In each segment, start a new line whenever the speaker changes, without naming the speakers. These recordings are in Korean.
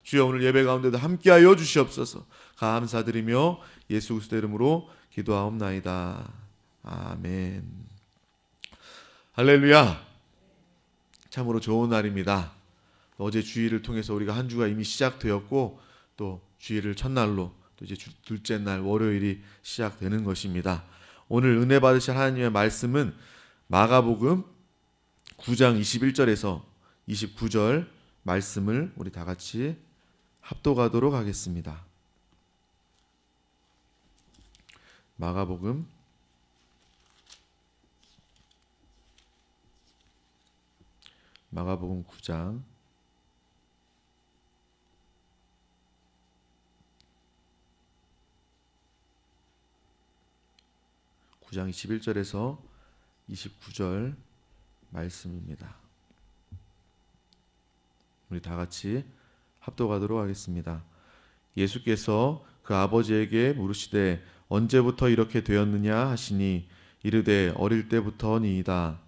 주여 오늘 예배 가운데도 함께하여 주시옵소서. 감사드리며 예수 그리스도의 이름으로 기도하옵나이다. 아멘. 할렐루야. 참으로 좋은 날입니다. 어제 주일을 통해서 우리가 한 주가 이미 시작되었고 또 주일을 첫날로 또 이제 둘째 날 월요일이 시작되는 것입니다. 오늘 은혜 받으실 하나님의 말씀은 마가복음 9장 21절에서 29절 말씀을 우리 다 같이 합독하도록 하겠습니다. 마가복음 9장 21절에서 29절 말씀입니다. 우리 다 같이 합독하도록 하겠습니다. 예수께서 그 아버지에게 물으시되 언제부터 이렇게 되었느냐 하시니 이르되 어릴 때부터니이다.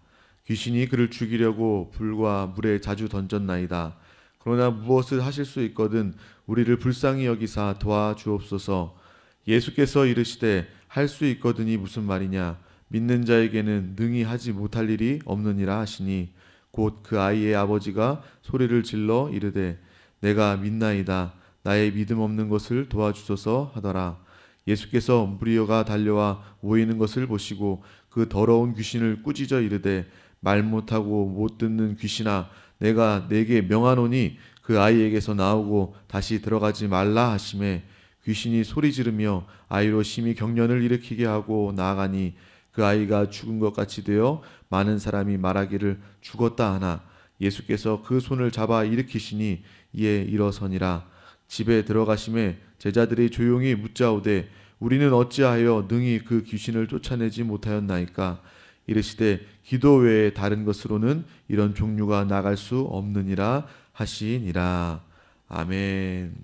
귀신이 그를 죽이려고 불과 물에 자주 던졌나이다. 그러나 무엇을 하실 수 있거든 우리를 불쌍히 여기사 도와주옵소서. 예수께서 이르시되 할 수 있거든이 무슨 말이냐. 믿는 자에게는 능히 하지 못할 일이 없느니라 하시니 곧 그 아이의 아버지가 소리를 질러 이르되 내가 믿나이다. 나의 믿음 없는 것을 도와주소서 하더라. 예수께서 무리가 달려와 모이는 것을 보시고 그 더러운 귀신을 꾸짖어 이르되 말 못하고 못 듣는 귀신아 내가 네게 명하노니 그 아이에게서 나오고 다시 들어가지 말라 하시매 귀신이 소리 지르며 아이로 심히 경련을 일으키게 하고 나아가니 그 아이가 죽은 것 같이 되어 많은 사람이 말하기를 죽었다 하나 예수께서 그 손을 잡아 일으키시니 이에 일어서니라. 집에 들어가심에 제자들이 조용히 묻자오되 우리는 어찌하여 능히 그 귀신을 쫓아내지 못하였나이까. 이르시되 기도 외에 다른 것으로는 이런 종류가 나갈 수 없느니라 하시니라. 아멘.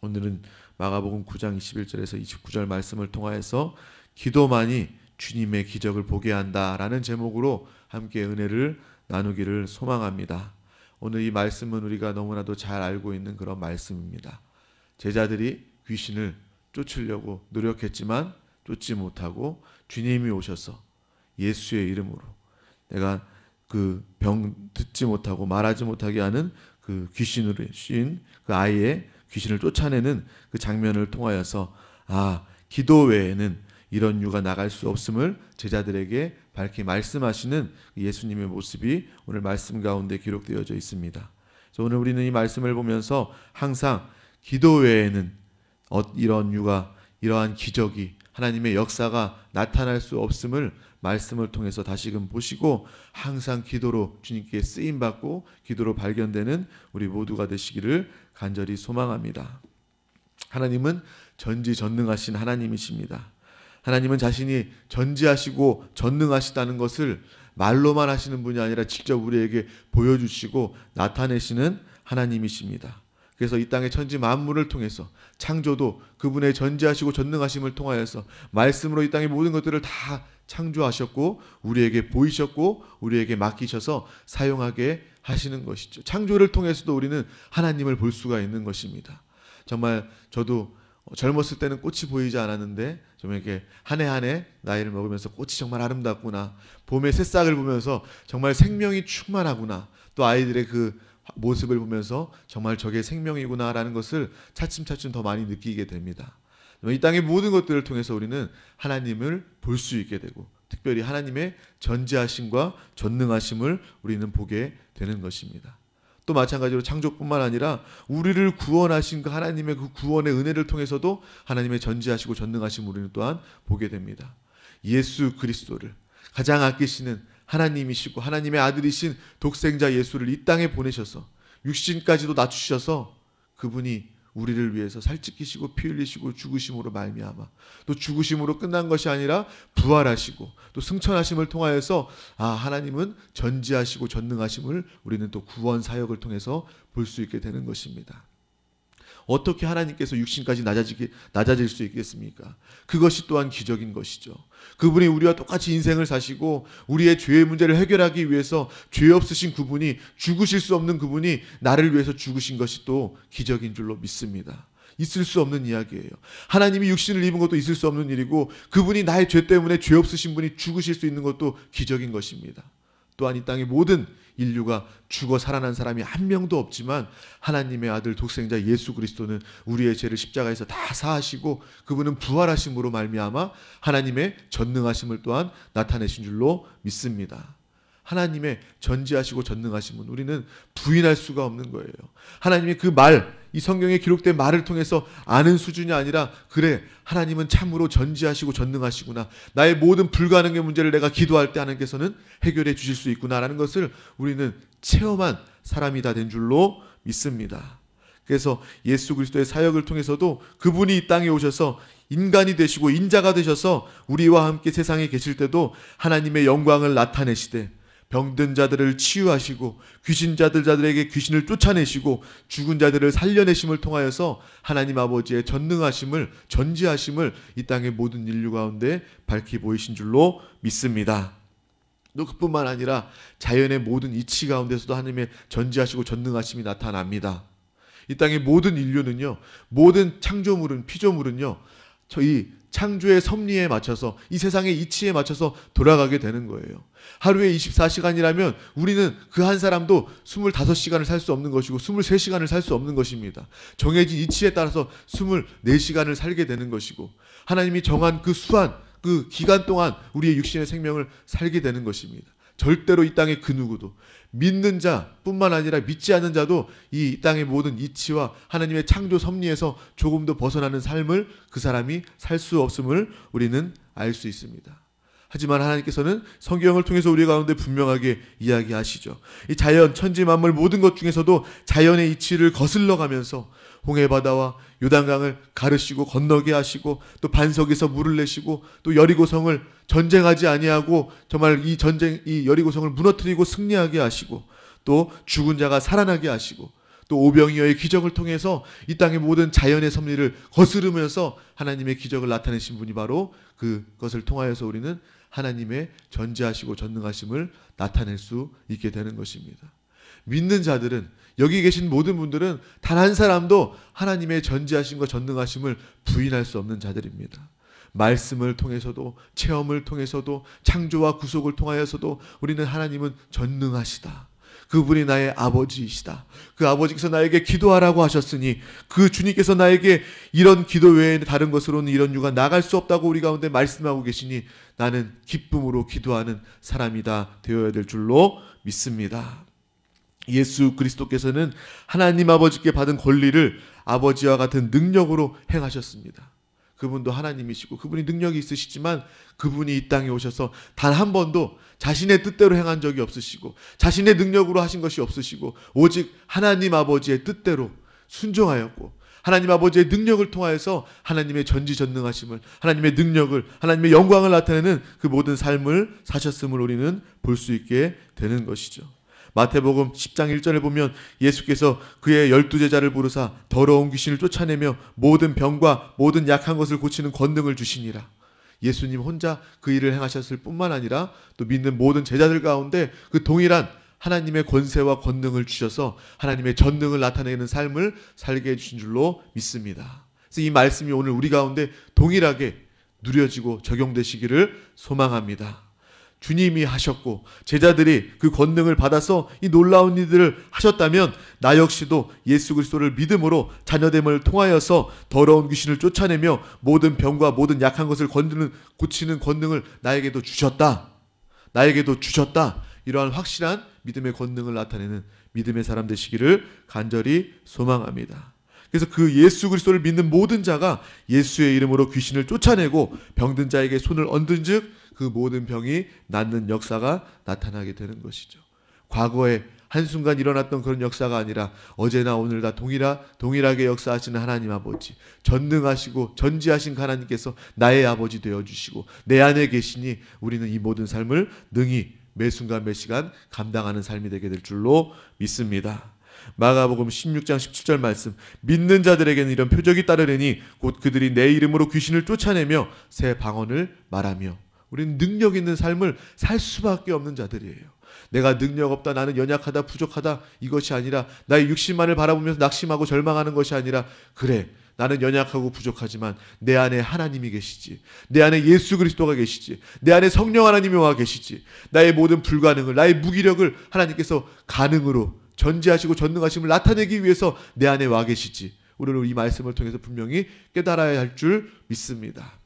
오늘은 마가복음 9장 21절에서 29절 말씀을 통하여서 기도만이 주님의 기적을 보게 한다라는 제목으로 함께 은혜를 나누기를 소망합니다. 오늘 이 말씀은 우리가 너무나도 잘 알고 있는 그런 말씀입니다. 제자들이 귀신을 쫓으려고 노력했지만 쫓지 못하고 주님이 오셔서 예수의 이름으로 내가 그 병 듣지 못하고 말하지 못하게 하는 그 귀신으로 쉰 그 아이의 귀신을 쫓아내는 그 장면을 통하여서 기도 외에는 이런 유가 나갈 수 없음을 제자들에게 밝히 말씀하시는 예수님의 모습이 오늘 말씀 가운데 기록되어져 있습니다. 그래서 오늘 우리는 이 말씀을 보면서 항상 기도 외에는 이런 유가 이러한 기적이 하나님의 역사가 나타날 수 없음을 말씀을 통해서 다시금 보시고 항상 기도로 주님께 쓰임받고 기도로 발견되는 우리 모두가 되시기를 간절히 소망합니다. 하나님은 전지전능하신 하나님이십니다. 하나님은 자신이 전지하시고 전능하시다는 것을 말로만 하시는 분이 아니라 직접 우리에게 보여주시고 나타내시는 하나님이십니다. 그래서 이 땅의 천지 만물을 통해서 창조도 그분의 전지하시고 전능하심을 통하여서 말씀으로 이 땅의 모든 것들을 다 창조하셨고 우리에게 보이셨고 우리에게 맡기셔서 사용하게 하시는 것이죠. 창조를 통해서도 우리는 하나님을 볼 수가 있는 것입니다. 정말 저도 젊었을 때는 꽃이 보이지 않았는데 좀 이렇게 한 해 한 해 나이를 먹으면서 꽃이 정말 아름답구나. 봄의 새싹을 보면서 정말 생명이 충만하구나. 또 아이들의 그 모습을 보면서 정말 저게 생명이구나라는 것을 차츰차츰 더 많이 느끼게 됩니다. 이 땅의 모든 것들을 통해서 우리는 하나님을 볼 수 있게 되고 특별히 하나님의 전지하심과 전능하심을 우리는 보게 되는 것입니다. 또 마찬가지로 창조뿐만 아니라 우리를 구원하신 그 하나님의 그 구원의 은혜를 통해서도 하나님의 전지하시고 전능하심을 우리는 또한 보게 됩니다. 예수 그리스도를 가장 아끼시는 하나님이시고 하나님의 아들이신 독생자 예수를 이 땅에 보내셔서 육신까지도 낮추셔서 그분이 우리를 위해서 살찌키시고 피 흘리시고 죽으심으로 말미암아 또 죽으심으로 끝난 것이 아니라 부활하시고 또 승천하심을 통하여서 하나님은 전지하시고 전능하심을 우리는 또 구원 사역을 통해서 볼 수 있게 되는 것입니다. 어떻게 하나님께서 육신까지 낮아질 수 있겠습니까? 그것이 또한 기적인 것이죠. 그분이 우리와 똑같이 인생을 사시고 우리의 죄의 문제를 해결하기 위해서 죄 없으신 그분이, 죽으실 수 없는 그분이 나를 위해서 죽으신 것이 또 기적인 줄로 믿습니다. 있을 수 없는 이야기예요. 하나님이 육신을 입은 것도 있을 수 없는 일이고, 그분이 나의 죄 때문에 죄 없으신 분이 죽으실 수 있는 것도 기적인 것입니다. 또한 이 땅의 모든 인류가 죽어 살아난 사람이 한 명도 없지만 하나님의 아들 독생자 예수 그리스도는 우리의 죄를 십자가에서 다 사하시고 그분은 부활하심으로 말미암아 하나님의 전능하심을 또한 나타내신 줄로 믿습니다. 하나님의 전지하시고 전능하심은 우리는 부인할 수가 없는 거예요. 하나님의 그 말, 이 성경에 기록된 말을 통해서 아는 수준이 아니라, 그래, 하나님은 참으로 전지하시고 전능하시구나, 나의 모든 불가능의 문제를 내가 기도할 때 하나님께서는 해결해 주실 수 있구나라는 것을 우리는 체험한 사람이 다 된 줄로 믿습니다. 그래서 예수 그리스도의 사역을 통해서도 그분이 이 땅에 오셔서 인간이 되시고 인자가 되셔서 우리와 함께 세상에 계실 때도 하나님의 영광을 나타내시되, 병든 자들을 치유하시고 귀신 자들에게 귀신을 쫓아내시고 죽은 자들을 살려내심을 통하여서 하나님 아버지의 전능하심을, 전지하심을 이 땅의 모든 인류 가운데 밝히 보이신 줄로 믿습니다. 또 그뿐만 아니라 자연의 모든 이치 가운데서도 하나님의 전지하시고 전능하심이 나타납니다. 이 땅의 모든 인류는요, 모든 창조물은, 피조물은요, 저희 창조의 섭리에 맞춰서, 이 세상의 이치에 맞춰서 돌아가게 되는 거예요. 하루에 24시간이라면 우리는 그 한 사람도 25시간을 살 수 없는 것이고 23시간을 살 수 없는 것입니다. 정해진 이치에 따라서 24시간을 살게 되는 것이고, 하나님이 정한 그 수한, 그 기간 동안 우리의 육신의 생명을 살게 되는 것입니다. 절대로 이 땅의 그 누구도, 믿는 자뿐만 아니라 믿지 않는 자도 이 땅의 모든 이치와 하나님의 창조 섭리에서 조금도 벗어나는 삶을 그 사람이 살 수 없음을 우리는 알 수 있습니다. 하지만 하나님께서는 성경을 통해서 우리 가운데 분명하게 이야기하시죠. 이 자연, 천지 만물 모든 것 중에서도 자연의 이치를 거슬러 가면서 홍해바다와 요단강을 가르시고 건너게 하시고, 또 반석에서 물을 내시고, 또 여리고성을 전쟁하지 아니하고 정말 이 여리고성을 무너뜨리고 승리하게 하시고, 또 죽은 자가 살아나게 하시고, 또 오병이어의 기적을 통해서 이 땅의 모든 자연의 섭리를 거스르면서 하나님의 기적을 나타내신 분이 바로, 그것을 통하여서 우리는 하나님의 전지하시고 전능하심을 나타낼 수 있게 되는 것입니다. 믿는 자들은, 여기 계신 모든 분들은 단 한 사람도 하나님의 전지하심과 전능하심을 부인할 수 없는 자들입니다. 말씀을 통해서도, 체험을 통해서도, 창조와 구속을 통하여서도 우리는 하나님은 전능하시다, 그분이 나의 아버지이시다, 그 아버지께서 나에게 기도하라고 하셨으니 그 주님께서 나에게 이런 기도 외에 다른 것으로는 이런 유가 나갈 수 없다고 우리 가운데 말씀하고 계시니 나는 기쁨으로 기도하는 사람이다 되어야 될 줄로 믿습니다. 예수 그리스도께서는 하나님 아버지께 받은 권리를 아버지와 같은 능력으로 행하셨습니다. 그분도 하나님이시고 그분이 능력이 있으시지만 그분이 이 땅에 오셔서 단 한 번도 자신의 뜻대로 행한 적이 없으시고 자신의 능력으로 하신 것이 없으시고 오직 하나님 아버지의 뜻대로 순종하였고, 하나님 아버지의 능력을 통하여서 하나님의 전지전능하심을, 하나님의 능력을, 하나님의 영광을 나타내는 그 모든 삶을 사셨음을 우리는 볼 수 있게 되는 것이죠. 마태복음 10장 1절에 보면 예수께서 그의 12제자를 부르사 더러운 귀신을 쫓아내며 모든 병과 모든 약한 것을 고치는 권능을 주시니라. 예수님 혼자 그 일을 행하셨을 뿐만 아니라 또 믿는 모든 제자들 가운데 그 동일한 하나님의 권세와 권능을 주셔서 하나님의 전능을 나타내는 삶을 살게 해주신 줄로 믿습니다. 그래서 이 말씀이 오늘 우리 가운데 동일하게 누려지고 적용되시기를 소망합니다. 주님이 하셨고 제자들이 그 권능을 받아서 이 놀라운 일들을 하셨다면 나 역시도 예수 그리스도를 믿음으로 자녀됨을 통하여서 더러운 귀신을 쫓아내며 모든 병과 모든 약한 것을 고치는 권능을 나에게도 주셨다. 이러한 확실한 믿음의 권능을 나타내는 믿음의 사람 되시기를 간절히 소망합니다. 그래서 그 예수 그리스도를 믿는 모든 자가 예수의 이름으로 귀신을 쫓아내고 병든 자에게 손을 얹은즉 그 모든 병이 낫는 역사가 나타나게 되는 것이죠. 과거에 한순간 일어났던 그런 역사가 아니라 어제나 오늘 다 동일하게 역사하시는 하나님 아버지, 전능하시고 전지하신 하나님께서 나의 아버지 되어주시고 내 안에 계시니 우리는 이 모든 삶을 능히 매 순간 매 시간 감당하는 삶이 되게 될 줄로 믿습니다. 마가복음 16장 17절 말씀, 믿는 자들에게는 이런 표적이 따르리니 곧 그들이 내 이름으로 귀신을 쫓아내며 새 방언을 말하며. 우리는 능력 있는 삶을 살 수밖에 없는 자들이에요. 내가 능력 없다, 나는 연약하다, 부족하다, 이것이 아니라 나의 육신만을 바라보면서 낙심하고 절망하는 것이 아니라, 그래, 나는 연약하고 부족하지만 내 안에 하나님이 계시지, 내 안에 예수 그리스도가 계시지, 내 안에 성령 하나님이 와 계시지, 나의 모든 불가능을, 나의 무기력을 하나님께서 가능으로 전지하시고 전능하심을 나타내기 위해서 내 안에 와 계시지. 우리는 이 말씀을 통해서 분명히 깨달아야 할 줄 믿습니다.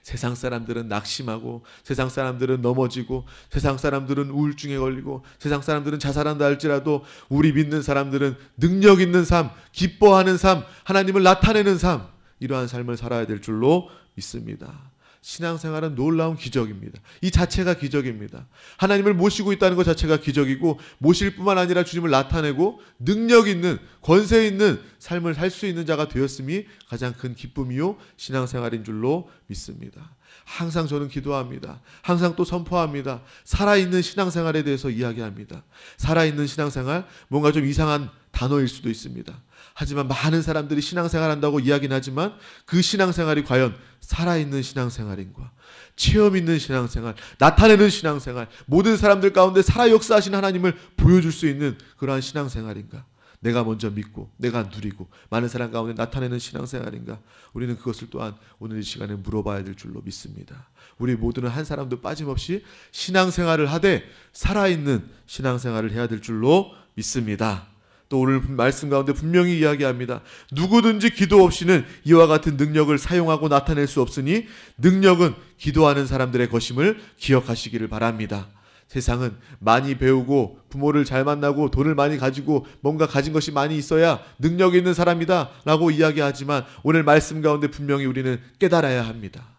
세상 사람들은 낙심하고, 세상 사람들은 넘어지고, 세상 사람들은 우울증에 걸리고, 세상 사람들은 자살한다 할지라도 우리 믿는 사람들은 능력 있는 삶, 기뻐하는 삶, 하나님을 나타내는 삶, 이러한 삶을 살아야 될 줄로 믿습니다. 신앙생활은 놀라운 기적입니다. 이 자체가 기적입니다. 하나님을 모시고 있다는 것 자체가 기적이고, 모실 뿐만 아니라 주님을 나타내고 능력 있는, 권세 있는 삶을 살 수 있는 자가 되었음이 가장 큰 기쁨이요 신앙생활인 줄로 믿습니다. 항상 저는 기도합니다. 항상 또 선포합니다. 살아있는 신앙생활에 대해서 이야기합니다. 살아있는 신앙생활, 뭔가 좀 이상한 단어일 수도 있습니다. 하지만 많은 사람들이 신앙생활 한다고 이야기는 하지만 그 신앙생활이 과연 살아있는 신앙생활인가, 체험 있는 신앙생활, 나타내는 신앙생활, 모든 사람들 가운데 살아 역사하신 하나님을 보여줄 수 있는 그러한 신앙생활인가, 내가 먼저 믿고 내가 누리고 많은 사람 가운데 나타내는 신앙생활인가, 우리는 그것을 또한 오늘 이 시간에 물어봐야 될 줄로 믿습니다. 우리 모두는 한 사람도 빠짐없이 신앙생활을 하되 살아있는 신앙생활을 해야 될 줄로 믿습니다. 또 오늘 말씀 가운데 분명히 이야기합니다. 누구든지 기도 없이는 이와 같은 능력을 사용하고 나타낼 수 없으니 능력은 기도하는 사람들의 것임을 기억하시기를 바랍니다. 세상은 많이 배우고 부모를 잘 만나고 돈을 많이 가지고 뭔가 가진 것이 많이 있어야 능력 있는 사람이다 라고 이야기하지만, 오늘 말씀 가운데 분명히 우리는 깨달아야 합니다.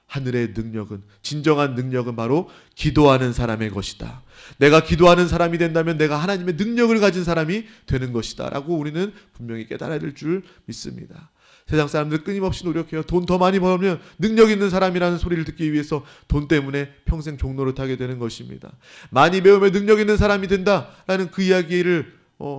하늘의 능력은, 진정한 능력은 바로 기도하는 사람의 것이다. 내가 기도하는 사람이 된다면 내가 하나님의 능력을 가진 사람이 되는 것이다 라고 우리는 분명히 깨달아야 될 줄 믿습니다. 세상 사람들 끊임없이 노력해요. 돈 더 많이 벌면 능력 있는 사람이라는 소리를 듣기 위해서 돈 때문에 평생 종노릇하게 되는 것입니다. 많이 배우면 능력 있는 사람이 된다라는 그 이야기를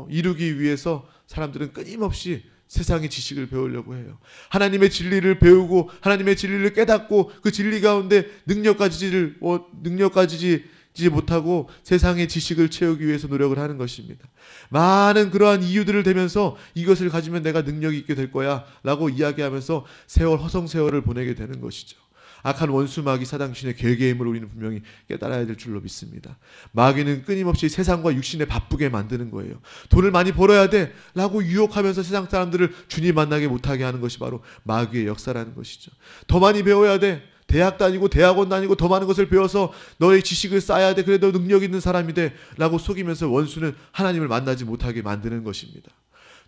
이루기 위해서 사람들은 끊임없이 세상의 지식을 배우려고 해요. 하나님의 진리를 배우고 하나님의 진리를 깨닫고 그 진리 가운데 능력 가지지 못하고 세상의 지식을 채우기 위해서 노력을 하는 것입니다. 많은 그러한 이유들을 대면서 이것을 가지면 내가 능력이 있게 될 거야 라고 이야기하면서 허송세월을 보내게 되는 것이죠. 악한 원수 마귀 사단 귀신의 괴계임을 우리는 분명히 깨달아야 될 줄로 믿습니다. 마귀는 끊임없이 세상과 육신에 바쁘게 만드는 거예요. 돈을 많이 벌어야 돼 라고 유혹하면서 세상 사람들을 주님 만나게 못하게 하는 것이 바로 마귀의 역사라는 것이죠. 더 많이 배워야 돼, 대학 다니고 대학원 다니고 더 많은 것을 배워서 너의 지식을 쌓아야 돼, 그래 너 능력 있는 사람이 돼 라고 속이면서 원수는 하나님을 만나지 못하게 만드는 것입니다.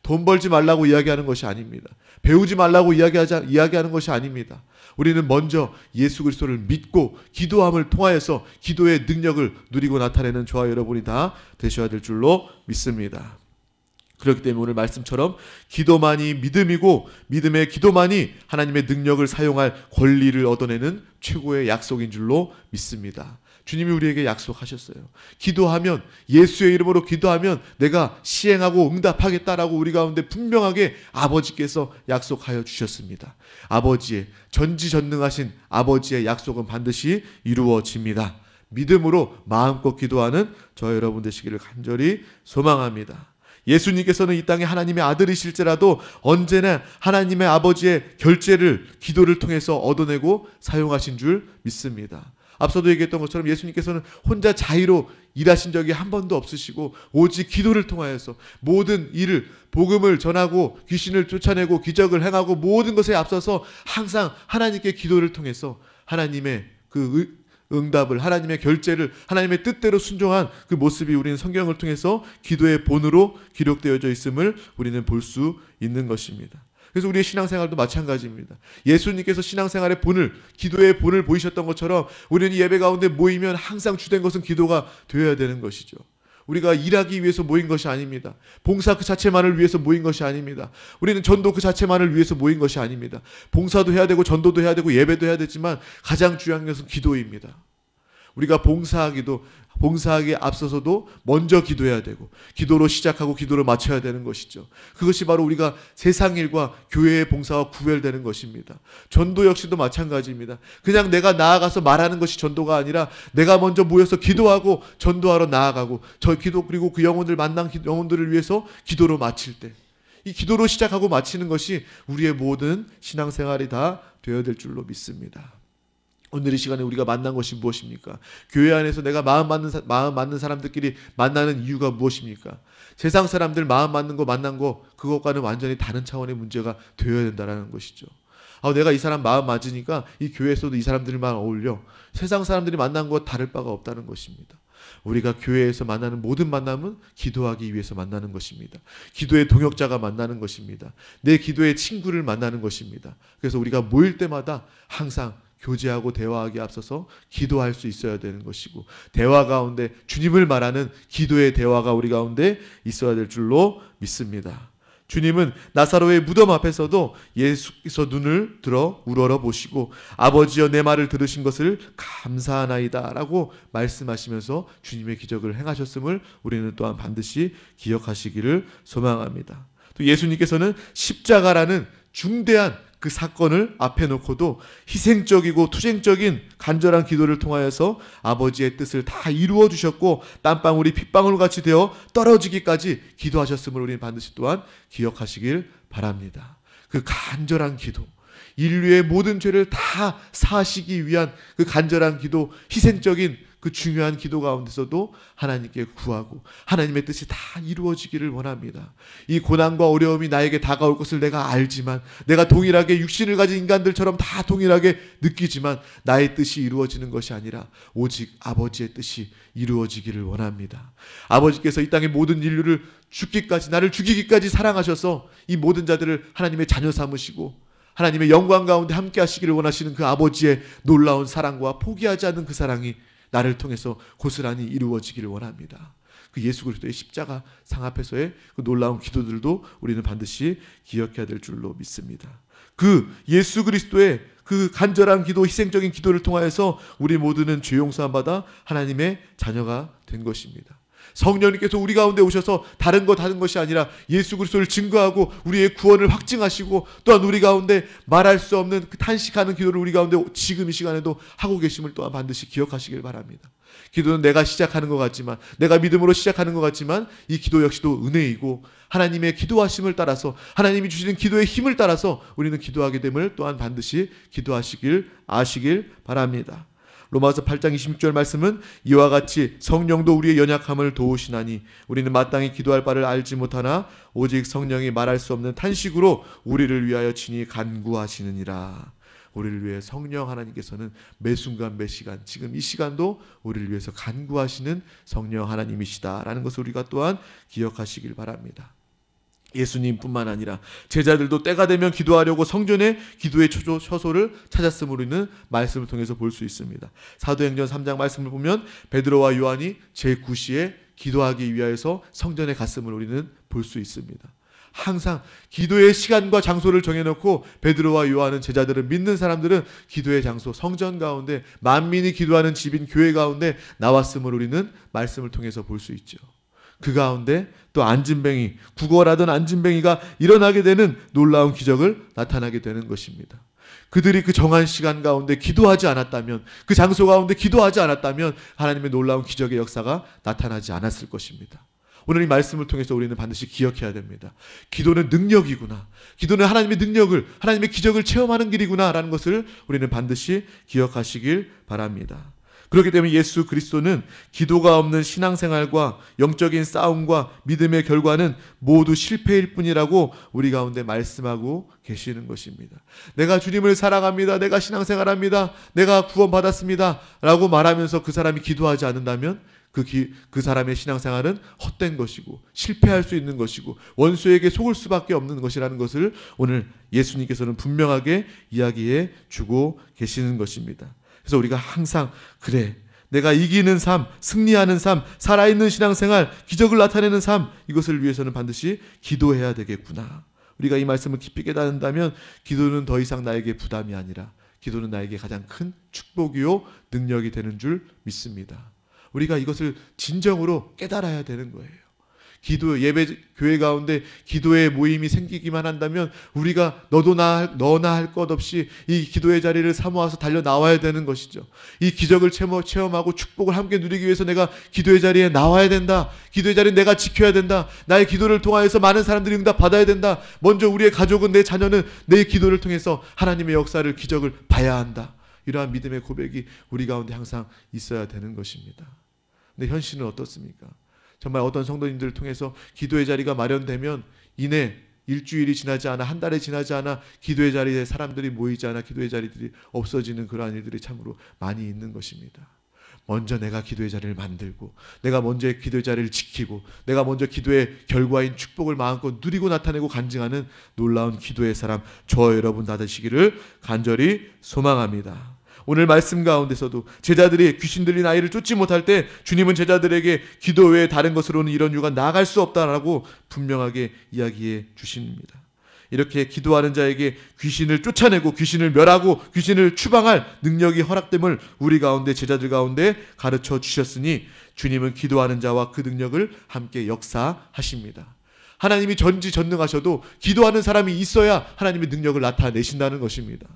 돈 벌지 말라고 이야기하는 것이 아닙니다. 배우지 말라고 이야기하는 것이 아닙니다. 우리는 먼저 예수 그리스도를 믿고 기도함을 통하여서 기도의 능력을 누리고 나타내는 저와 여러분이 다 되셔야 될 줄로 믿습니다. 그렇기 때문에 오늘 말씀처럼 기도만이 믿음이고 믿음의 기도만이 하나님의 능력을 사용할 권리를 얻어내는 최고의 약속인 줄로 믿습니다. 주님이 우리에게 약속하셨어요. 기도하면, 예수의 이름으로 기도하면 내가 시행하고 응답하겠다라고 우리 가운데 분명하게 아버지께서 약속하여 주셨습니다. 아버지의, 전지전능하신 아버지의 약속은 반드시 이루어집니다. 믿음으로 마음껏 기도하는 저와 여러분 되시기를 간절히 소망합니다. 예수님께서는 이 땅에 하나님의 아들이실지라도 언제나 하나님의 아버지의 결제를 기도를 통해서 얻어내고 사용하신 줄 믿습니다. 앞서도 얘기했던 것처럼 예수님께서는 혼자 자의로 일하신 적이 한 번도 없으시고 오직 기도를 통하여서 모든 일을, 복음을 전하고 귀신을 쫓아내고 기적을 행하고 모든 것에 앞서서 항상 하나님께 기도를 통해서 하나님의 그 응답을, 하나님의 결제를, 하나님의 뜻대로 순종한 그 모습이 우리는 성경을 통해서 기도의 본으로 기록되어져 있음을 우리는 볼 수 있는 것입니다. 그래서 우리의 신앙생활도 마찬가지입니다. 예수님께서 신앙생활의 본을, 기도의 본을 보이셨던 것처럼 우리는 예배 가운데 모이면 항상 주된 것은 기도가 되어야 되는 것이죠. 우리가 일하기 위해서 모인 것이 아닙니다. 봉사 그 자체만을 위해서 모인 것이 아닙니다. 우리는 전도 그 자체만을 위해서 모인 것이 아닙니다. 봉사도 해야 되고 전도도 해야 되고 예배도 해야 되지만 가장 중요한 것은 기도입니다. 우리가 봉사하기에 앞서서도 먼저 기도해야 되고 기도로 시작하고 기도로 마쳐야 되는 것이죠. 그것이 바로 우리가 세상 일과 교회의 봉사와 구별되는 것입니다. 전도 역시도 마찬가지입니다. 그냥 내가 나아가서 말하는 것이 전도가 아니라 내가 먼저 모여서 기도하고 전도하러 나아가고 그리고 그 영혼들 만난 영혼들을 위해서 기도로 마칠 때, 이 기도로 시작하고 마치는 것이 우리의 모든 신앙생활이 다 되어야 될 줄로 믿습니다. 오늘 이 시간에 우리가 만난 것이 무엇입니까? 교회 안에서 내가 마음 맞는 사람들끼리 만나는 이유가 무엇입니까? 세상 사람들 마음 맞는 거 만난 거 그것과는 완전히 다른 차원의 문제가 되어야 된다는 것이죠. 내가 이 사람 마음 맞으니까 이 교회에서도 이 사람들만 어울려. 세상 사람들이 만난 것 다를 바가 없다는 것입니다. 우리가 교회에서 만나는 모든 만남은 기도하기 위해서 만나는 것입니다. 기도의 동역자가 만나는 것입니다. 내 기도의 친구를 만나는 것입니다. 그래서 우리가 모일 때마다 항상 교제하고 대화하기에 앞서서 기도할 수 있어야 되는 것이고, 대화 가운데 주님을 말하는 기도의 대화가 우리 가운데 있어야 될 줄로 믿습니다. 주님은 나사로의 무덤 앞에서도 예수께서 눈을 들어 우러러 보시고 아버지여 내 말을 들으신 것을 감사하나이다 라고 말씀하시면서 주님의 기적을 행하셨음을 우리는 또한 반드시 기억하시기를 소망합니다. 또 예수님께서는 십자가라는 중대한 그 사건을 앞에 놓고도 희생적이고 투쟁적인 간절한 기도를 통하여서 아버지의 뜻을 다 이루어 주셨고 땀방울이 핏방울 같이 되어 떨어지기까지 기도하셨음을 우리는 반드시 또한 기억하시길 바랍니다. 그 간절한 기도, 인류의 모든 죄를 다 사하시기 위한 그 간절한 기도, 희생적인 그 중요한 기도 가운데서도 하나님께 구하고 하나님의 뜻이 다 이루어지기를 원합니다. 이 고난과 어려움이 나에게 다가올 것을 내가 알지만, 내가 동일하게 육신을 가진 인간들처럼 다 동일하게 느끼지만 나의 뜻이 이루어지는 것이 아니라 오직 아버지의 뜻이 이루어지기를 원합니다. 아버지께서 이 땅의 모든 인류를 죽기까지, 나를 죽이기까지 사랑하셔서 이 모든 자들을 하나님의 자녀 삼으시고 하나님의 영광 가운데 함께 하시기를 원하시는 그 아버지의 놀라운 사랑과 포기하지 않는 그 사랑이 나를 통해서 고스란히 이루어지기를 원합니다. 그 예수 그리스도의 십자가 상 앞에서의 그 놀라운 기도들도 우리는 반드시 기억해야 될 줄로 믿습니다. 그 예수 그리스도의 그 간절한 기도, 희생적인 기도를 통하여서 우리 모두는 죄 용서함 받아 하나님의 자녀가 된 것입니다. 성령님께서 우리 가운데 오셔서 다른 것이 아니라 예수 그리스도를 증거하고 우리의 구원을 확증하시고 또한 우리 가운데 말할 수 없는 그 탄식하는 기도를 우리 가운데 지금 이 시간에도 하고 계심을 또한 반드시 기억하시길 바랍니다. 기도는 내가 시작하는 것 같지만, 내가 믿음으로 시작하는 것 같지만 이 기도 역시도 은혜이고 하나님의 기도하심을 따라서, 하나님이 주시는 기도의 힘을 따라서 우리는 기도하게 됨을 또한 반드시 기도하시길 아시길 바랍니다. 로마서 8장 26절 말씀은 이와 같이 성령도 우리의 연약함을 도우시나니 우리는 마땅히 기도할 바를 알지 못하나 오직 성령이 말할 수 없는 탄식으로 우리를 위하여 친히 간구하시느니라. 우리를 위해 성령 하나님께서는 매 순간 매 시간, 지금 이 시간도 우리를 위해서 간구하시는 성령 하나님이시다라는 것을 우리가 또한 기억하시길 바랍니다. 예수님뿐만 아니라 제자들도 때가 되면 기도하려고 성전에 기도의 처소를 찾았음을 우리는 말씀을 통해서 볼 수 있습니다. 사도행전 3장 말씀을 보면 베드로와 요한이 제9시에 기도하기 위하여서 성전에 갔음을 우리는 볼 수 있습니다. 항상 기도의 시간과 장소를 정해놓고 베드로와 요한은, 제자들은, 믿는 사람들은 기도의 장소, 성전 가운데, 만민이 기도하는 집인 교회 가운데 나왔음을 우리는 말씀을 통해서 볼 수 있죠. 그 가운데 또 안진뱅이, 구걸하던 안진뱅이가 일어나게 되는 놀라운 기적을 나타나게 되는 것입니다. 그들이 그 정한 시간 가운데 기도하지 않았다면, 그 장소 가운데 기도하지 않았다면 하나님의 놀라운 기적의 역사가 나타나지 않았을 것입니다. 오늘 이 말씀을 통해서 우리는 반드시 기억해야 됩니다. 기도는 능력이구나. 기도는 하나님의 능력을, 하나님의 기적을 체험하는 길이구나 라는 것을 우리는 반드시 기억하시길 바랍니다. 그렇기 때문에 예수 그리스도는 기도가 없는 신앙생활과 영적인 싸움과 믿음의 결과는 모두 실패일 뿐이라고 우리 가운데 말씀하고 계시는 것입니다. 내가 주님을 사랑합니다. 내가 신앙생활합니다. 내가 구원받았습니다. 라고 말하면서 그 사람이 기도하지 않는다면 그 사람의 신앙생활은 헛된 것이고 실패할 수 있는 것이고 원수에게 속을 수밖에 없는 것이라는 것을 오늘 예수님께서는 분명하게 이야기해 주고 계시는 것입니다. 그래서 우리가 항상 그래, 내가 이기는 삶, 승리하는 삶, 살아있는 신앙생활, 기적을 나타내는 삶, 이것을 위해서는 반드시 기도해야 되겠구나. 우리가 이 말씀을 깊이 깨닫는다면 기도는 더 이상 나에게 부담이 아니라 기도는 나에게 가장 큰 축복이요 능력이 되는 줄 믿습니다. 우리가 이것을 진정으로 깨달아야 되는 거예요. 기도 예배 교회 가운데 기도의 모임이 생기기만 한다면 우리가 너나 할 것 없이 이 기도의 자리를 사모아서 달려 나와야 되는 것이죠. 이 기적을 체험하고 축복을 함께 누리기 위해서 내가 기도의 자리에 나와야 된다. 기도의 자리는 내가 지켜야 된다. 나의 기도를 통하여서 많은 사람들이 응답 받아야 된다. 먼저 우리의 가족은, 내 자녀는 내 기도를 통해서 하나님의 역사를, 기적을 봐야 한다. 이러한 믿음의 고백이 우리 가운데 항상 있어야 되는 것입니다. 근데 현실은 어떻습니까? 정말 어떤 성도님들을 통해서 기도의 자리가 마련되면 이내 일주일이 지나지 않아, 한 달이 지나지 않아 기도의 자리에 사람들이 모이지 않아 기도의 자리들이 없어지는 그러한 일들이 참으로 많이 있는 것입니다. 먼저 내가 기도의 자리를 만들고, 내가 먼저 기도의 자리를 지키고, 내가 먼저 기도의 결과인 축복을 마음껏 누리고 나타내고 간증하는 놀라운 기도의 사람, 저와 여러분 다 되시기를 간절히 소망합니다. 오늘 말씀 가운데서도 제자들이 귀신 들린 아이를 쫓지 못할 때 주님은 제자들에게 기도 외에 다른 것으로는 이런 유가 나아갈 수 없다라고 분명하게 이야기해 주십니다. 이렇게 기도하는 자에게 귀신을 쫓아내고 귀신을 멸하고 귀신을 추방할 능력이 허락됨을 우리 가운데, 제자들 가운데 가르쳐 주셨으니 주님은 기도하는 자와 그 능력을 함께 역사하십니다. 하나님이 전지전능하셔도 기도하는 사람이 있어야 하나님의 능력을 나타내신다는 것입니다.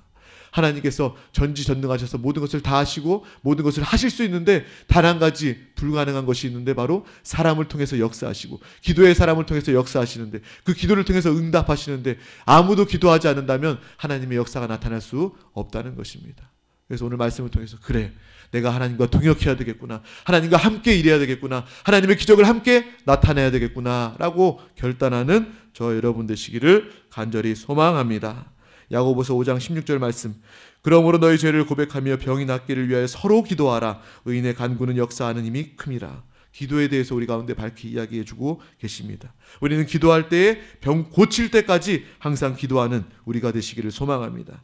하나님께서 전지전능하셔서 모든 것을 다 하시고 모든 것을 하실 수 있는데 단 한 가지 불가능한 것이 있는데 바로 사람을 통해서 역사하시고 기도의 사람을 통해서 역사하시는데, 그 기도를 통해서 응답하시는데 아무도 기도하지 않는다면 하나님의 역사가 나타날 수 없다는 것입니다. 그래서 오늘 말씀을 통해서 그래, 내가 하나님과 동역해야 되겠구나, 하나님과 함께 일해야 되겠구나, 하나님의 기적을 함께 나타내야 되겠구나 라고 결단하는 저 여러분 되시기를 간절히 소망합니다. 야고보서 5장 16절 말씀, 그러므로 너희 죄를 고백하며 병이 낫기를 위하여 서로 기도하라. 의인의 간구는 역사하는 힘이 큼이라. 기도에 대해서 우리 가운데 밝히 이야기해 주고 계십니다. 우리는 기도할 때에 병 고칠 때까지 항상 기도하는 우리가 되시기를 소망합니다.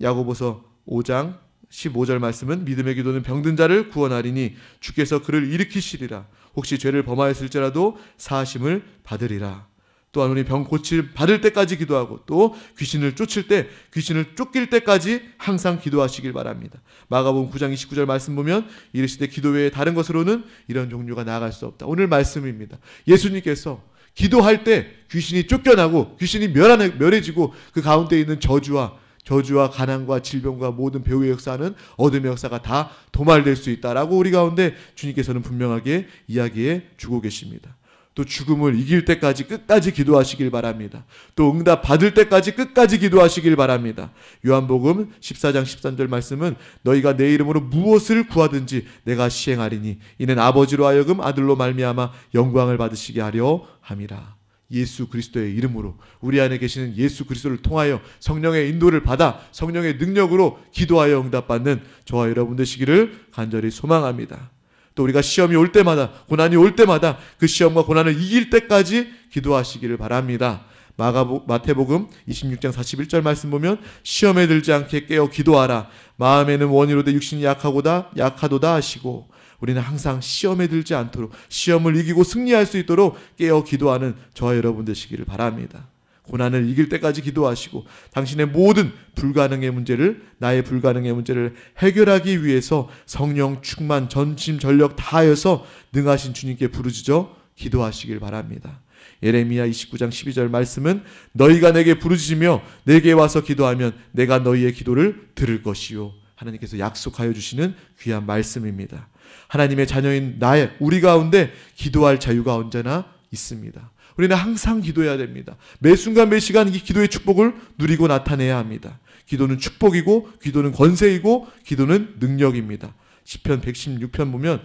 야고보서 5장 15절 말씀은 믿음의 기도는 병든 자를 구원하리니 주께서 그를 일으키시리라. 혹시 죄를 범하였을지라도 사하심을 받으리라. 또한 우리 병 고칠 받을 때까지 기도하고 또 귀신을 쫓을 때, 귀신을 쫓길 때까지 항상 기도하시길 바랍니다. 마가복음 9장 29절 말씀 보면 이르시되 기도 외에 다른 것으로는 이런 종류가 나아갈 수 없다. 오늘 말씀입니다. 예수님께서 기도할 때 귀신이 쫓겨나고 귀신이 멸해지고 그 가운데 있는 저주와 가난과 질병과 모든 배후의 역사는 어둠의 역사가 다 도말될 수 있다라고 우리 가운데 주님께서는 분명하게 이야기해 주고 계십니다. 또 죽음을 이길 때까지 끝까지 기도하시길 바랍니다. 또 응답 받을 때까지 끝까지 기도하시길 바랍니다. 요한복음 14장 13절 말씀은 너희가 내 이름으로 무엇을 구하든지 내가 시행하리니 이는 아버지로 하여금 아들로 말미암아 영광을 받으시게 하려 함이라. 예수 그리스도의 이름으로, 우리 안에 계시는 예수 그리스도를 통하여 성령의 인도를 받아 성령의 능력으로 기도하여 응답받는 저와 여러분 되시기를 간절히 소망합니다. 또 우리가 시험이 올 때마다, 고난이 올 때마다 그 시험과 고난을 이길 때까지 기도하시기를 바랍니다. 마태복음 26장 41절 말씀 보면 시험에 들지 않게 깨어 기도하라. 마음에는 원이로되 육신이 약하도다 하시고, 우리는 항상 시험에 들지 않도록 시험을 이기고 승리할 수 있도록 깨어 기도하는 저와 여러분 되시기를 바랍니다. 고난을 이길 때까지 기도하시고 당신의 모든 불가능의 문제를, 나의 불가능의 문제를 해결하기 위해서 성령 충만, 전심 전력 다하여서 능하신 주님께 부르짖어 기도하시길 바랍니다. 예레미야 29장 12절 말씀은 너희가 내게 부르짖으며 내게 와서 기도하면 내가 너희의 기도를 들을 것이요. 하나님께서 약속하여 주시는 귀한 말씀입니다. 하나님의 자녀인 우리 가운데 기도할 자유가 언제나 있습니다. 우리는 항상 기도해야 됩니다. 매 순간 매 시간 이 기도의 축복을 누리고 나타내야 합니다. 기도는 축복이고 기도는 권세이고 기도는 능력입니다. 시편 116편 보면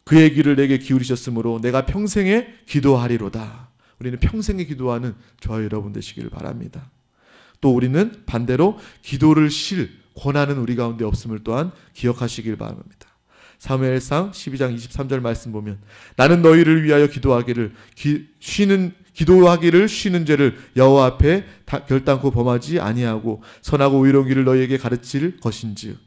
그의 귀를 내게 기울이셨으므로 내가 평생에 기도하리로다. 우리는 평생에 기도하는 저와 여러분 되시기를 바랍니다. 또 우리는 반대로 기도를 쉴 권한은 우리 가운데 없음을 또한 기억하시길 바랍니다. 사무엘상 12장 23절 말씀 보면 나는 너희를 위하여 기도하기를 쉬는 죄를 여호와 앞에 결단코 범하지 아니하고 선하고 의로운 길을 너희에게 가르칠 것인즉,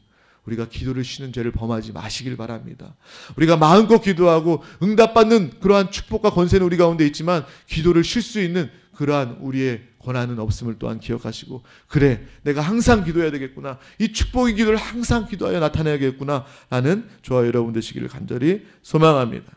우리가 기도를 쉬는 죄를 범하지 마시길 바랍니다. 우리가 마음껏 기도하고 응답받는 그러한 축복과 권세는 우리 가운데 있지만 기도를 쉴 수 있는 그러한 우리의 권한은 없음을 또한 기억하시고, 그래 내가 항상 기도해야 되겠구나, 이 축복의 기도를 항상 기도하여 나타내야겠구나 라는 저와 여러분 되시기를 간절히 소망합니다.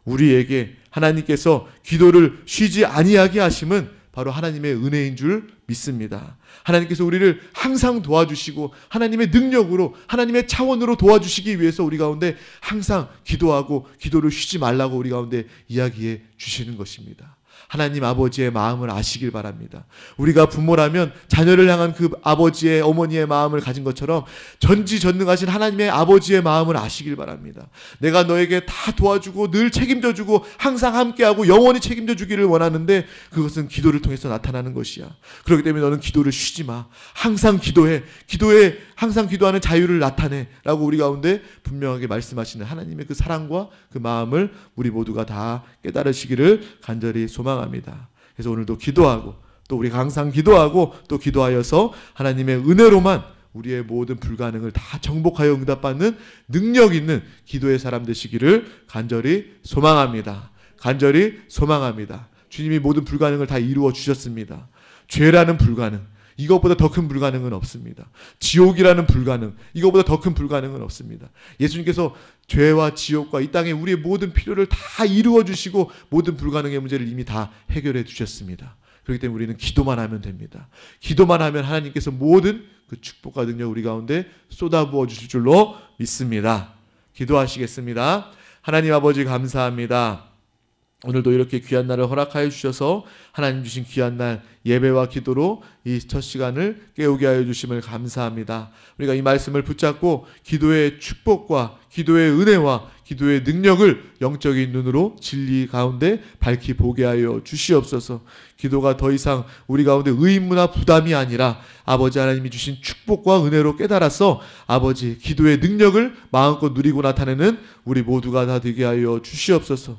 우리에게 하나님께서 기도를 쉬지 아니하게 하심은 바로 하나님의 은혜인 줄 믿습니다. 하나님께서 우리를 항상 도와주시고 하나님의 능력으로, 하나님의 차원으로 도와주시기 위해서 우리 가운데 항상 기도하고 기도를 쉬지 말라고 우리 가운데 이야기해 주시는 것입니다. 하나님 아버지의 마음을 아시길 바랍니다. 우리가 부모라면 자녀를 향한 그 아버지의, 어머니의 마음을 가진 것처럼 전지전능하신 하나님의 아버지의 마음을 아시길 바랍니다. 내가 너에게 다 도와주고 늘 책임져주고 항상 함께하고 영원히 책임져주기를 원하는데 그것은 기도를 통해서 나타나는 것이야. 그렇기 때문에 너는 기도를 쉬지 마. 항상 기도해. 기도에 항상 기도하는 자유를 나타내 라고 우리 가운데 분명하게 말씀하시는 하나님의 그 사랑과 그 마음을 우리 모두가 다 깨달으시기를 간절히 소망합니다. 그래서 오늘도 기도하고, 또 우리가 항상 기도하고 또 기도하여서 하나님의 은혜로만 우리의 모든 불가능을 다 정복하여 응답받는 능력 있는 기도의 사람 되시기를 간절히 소망합니다. 간절히 소망합니다. 주님이 모든 불가능을 다 이루어 주셨습니다. 죄라는 불가능, 이것보다 더 큰 불가능은 없습니다. 지옥이라는 불가능, 이것보다 더 큰 불가능은 없습니다. 예수님께서 죄와 지옥과 이 땅에 우리의 모든 필요를 다 이루어 주시고 모든 불가능의 문제를 이미 다 해결해 주셨습니다. 그렇기 때문에 우리는 기도만 하면 됩니다. 기도만 하면 하나님께서 모든 그 축복과 능력 우리 가운데 쏟아부어 주실 줄로 믿습니다. 기도하시겠습니다. 하나님 아버지 감사합니다. 오늘도 이렇게 귀한 날을 허락하여 주셔서 하나님 주신 귀한 날 예배와 기도로 이 첫 시간을 깨우게 하여 주심을 감사합니다. 우리가 이 말씀을 붙잡고 기도의 축복과 기도의 은혜와 기도의 능력을 영적인 눈으로 진리 가운데 밝히 보게 하여 주시옵소서. 기도가 더 이상 우리 가운데 의무나 부담이 아니라 아버지 하나님이 주신 축복과 은혜로 깨달아서 아버지 기도의 능력을 마음껏 누리고 나타내는 우리 모두가 다 되게 하여 주시옵소서.